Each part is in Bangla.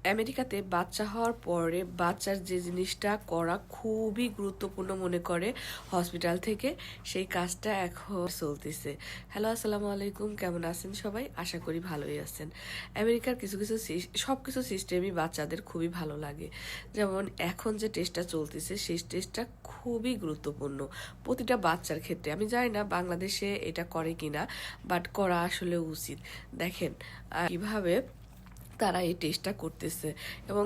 আমেরিকাতে বাচ্চা হওয়ার পরে বাচ্চার যে জিনিসটা করা খুবই গুরুত্বপূর্ণ মনে করে হসপিটাল থেকে, সেই কাজটা এখন চলতেছে। হ্যালো, আসসালামু আলাইকুম, কেমন আছেন সবাই? আশা করি ভালোই আছেন। আমেরিকার কিছু কিছু সব কিছু সিস্টেমই বাচ্চাদের খুবই ভালো লাগে। যেমন এখন যে টেস্টটা চলতেছে সেই টেস্টটা খুবই গুরুত্বপূর্ণ প্রতিটা বাচ্চার ক্ষেত্রে। আমি জানি না বাংলাদেশে এটা করে কিনা, বাট করা আসলে উচিত। দেখেন কিভাবে তারা এই টেস্টটা করতেছে এবং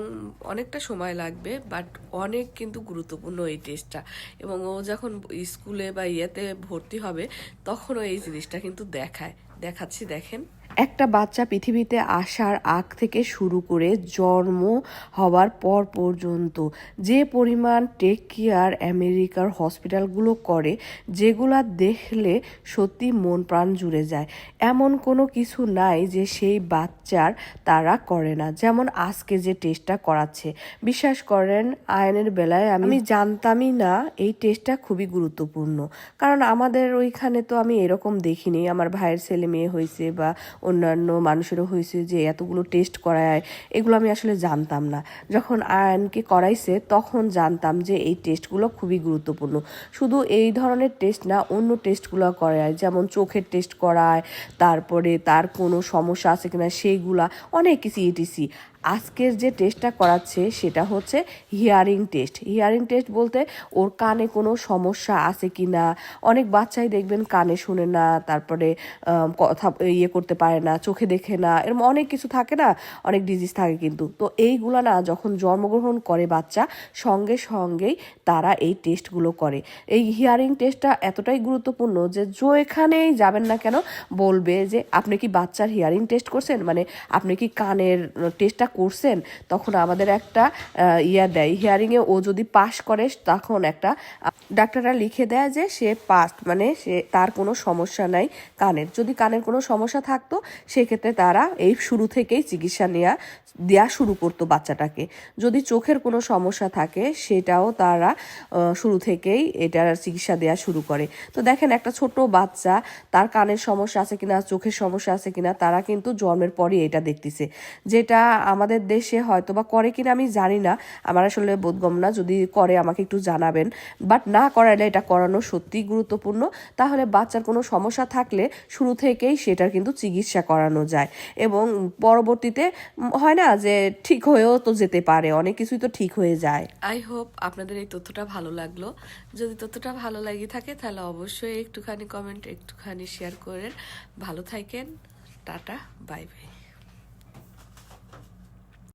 অনেকটা সময় লাগবে, বাট অনেক কিন্তু গুরুত্বপূর্ণ এই টেস্টটা। এবং ও যখন স্কুলে বা ইয়েতে ভর্তি হবে তখনও এই জিনিসটা কিন্তু দেখাচ্ছি। দেখেন, একটা বাচ্চা পৃথিবীতে আসার আগ থেকে শুরু করে জন্ম হওয়ার পর পর্যন্ত যে পরিমাণ টেক কেয়ার আমেরিকার হসপিটালগুলো করে, যেগুলা দেখলে সত্যি মন প্রাণ জুড়ে যায়। এমন কোনো কিছু নাই যে সেই বাচ্চার তারা করে না। যেমন আজকে যে টেস্টটা করাচ্ছে, বিশ্বাস করেন আয়নের বেলায় আমি জানতামই না এই টেস্টটা খুবই গুরুত্বপূর্ণ। কারণ আমাদের ওইখানে তো আমি এরকম দেখিনি, আমার ভাইয়ের ছেলে মেয়ে হয়েছে বা অন্যান্য মানুষেরও হয়েছে যে এতগুলো টেস্ট করায়, এগুলো আমি আসলে জানতাম না। যখন আয়নকে করাইছে তখন জানতাম যে এই টেস্টগুলো খুবই গুরুত্বপূর্ণ। শুধু এই ধরনের টেস্ট না, অন্য টেস্টগুলো করায়, যেমন চোখের টেস্ট করায়, তারপরে তার কোনো সমস্যা আছে কিনা সেইগুলা, অনেক কিছু ইটিসি। আজকের যে টেস্টটা করাচ্ছে সেটা হচ্ছে হিয়ারিং টেস্ট। হিয়ারিং টেস্ট বলতে ওর কানে কোনো সমস্যা আছে কি না। অনেক বাচ্চাই দেখবেন কানে শুনে না, তারপরে কথা করতে পারে না, চোখে দেখে না, এরকম অনেক কিছু থাকে না, অনেক ডিজিজ থাকে কিন্তু। তো এইগুলা না যখন জন্মগ্রহণ করে বাচ্চা, সঙ্গে সঙ্গেই তারা এই টেস্টগুলো করে। এই হিয়ারিং টেস্টটা এতটাই গুরুত্বপূর্ণ যে যেখানেই যাবেন না কেন বলবে যে আপনি কি বাচ্চার হিয়ারিং টেস্ট করছেন, মানে আপনি কি কানের টেস্টটা করছেন। তখন আমাদের একটা দেয় হিয়ারিংয়ে, ও যদি পাস করে তখন একটা ডাক্তাররা লিখে দেয় যে সে পাস, মানে সে তার কোনো সমস্যা নাই কানের। যদি কানের কোনো সমস্যা থাকতো সেক্ষেত্রে তারা এই শুরু থেকেই চিকিৎসা দেওয়া শুরু করতো বাচ্চাটাকে। যদি চোখের কোনো সমস্যা থাকে সেটাও তারা শুরু থেকেই এটার চিকিৎসা দেওয়া শুরু করে। তো দেখেন একটা ছোট বাচ্চা, তার কানের সমস্যা আছে কিনা, চোখের সমস্যা আছে কিনা, তারা কিন্তু জন্মের পরই এটা দেখতেছে। যেটা আমাদের দেশে হয়তো বা করে কিনা আমি জানি না, আমার আসলে বোধগম্য না। যদি করে আমাকে একটু জানাবেন, বাট না করালে এটা করানো সত্যিই গুরুত্বপূর্ণ। তাহলে বাচ্চার কোনো সমস্যা থাকলে শুরু থেকেই সেটার কিন্তু চিকিৎসা করানো যায় এবং পরবর্তীতে হয় না যে ঠিক হয়েও তো যেতে পারে, অনেক কিছুই তো ঠিক হয়ে যায়। আই হোপ আপনাদের এই তথ্যটা ভালো লাগলো। যদি তথ্যটা ভালো লাগে থাকে তাহলে অবশ্যই একটুখানি কমেন্ট, একটুখানি শেয়ার করেন। ভালো থাকেন, টাটা, বাই বাই।